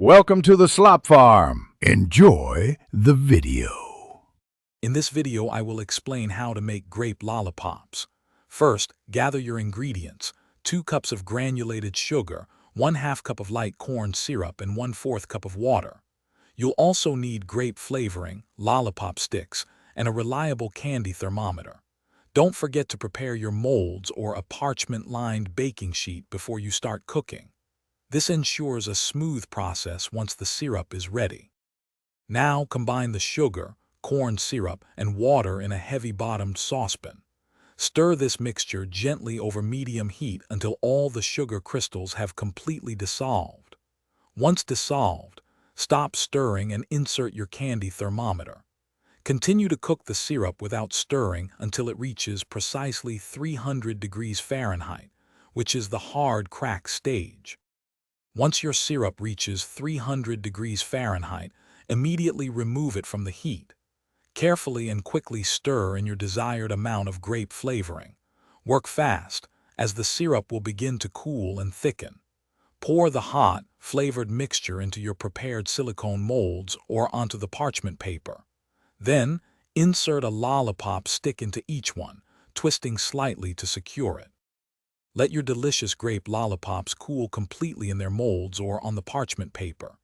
Welcome to the Slop Farm. Enjoy the video. In this video, I will explain how to make grape lollipops. First, gather your ingredients: 2 cups of granulated sugar, 1/2 cup of light corn syrup, and 1/4 cup of water. You'll also need grape flavoring, lollipop sticks, and a reliable candy thermometer. Don't forget to prepare your molds or a parchment-lined baking sheet before you start cooking. This ensures a smooth process once the syrup is ready. Now combine the sugar, corn syrup, and water in a heavy-bottomed saucepan. Stir this mixture gently over medium heat until all the sugar crystals have completely dissolved. Once dissolved, stop stirring and insert your candy thermometer. Continue to cook the syrup without stirring until it reaches precisely 300 degrees Fahrenheit, which is the hard crack stage. Once your syrup reaches 300 degrees Fahrenheit, immediately remove it from the heat. Carefully and quickly stir in your desired amount of grape flavoring. Work fast, as the syrup will begin to cool and thicken. Pour the hot, flavored mixture into your prepared silicone molds or onto the parchment paper. Then, insert a lollipop stick into each one, twisting slightly to secure it. Let your delicious grape lollipops cool completely in their molds or on the parchment paper.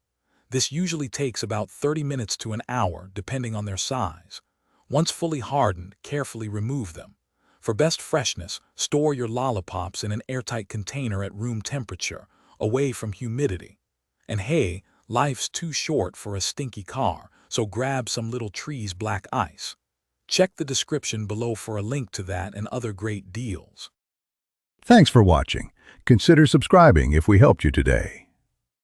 This usually takes about 30 minutes to an hour, depending on their size. Once fully hardened, carefully remove them. For best freshness, store your lollipops in an airtight container at room temperature, away from humidity. And hey, life's too short for a stinky car, so grab some Little Trees black ice. Check the description below for a link to that and other great deals. Thanks for watching. Consider subscribing if we helped you today.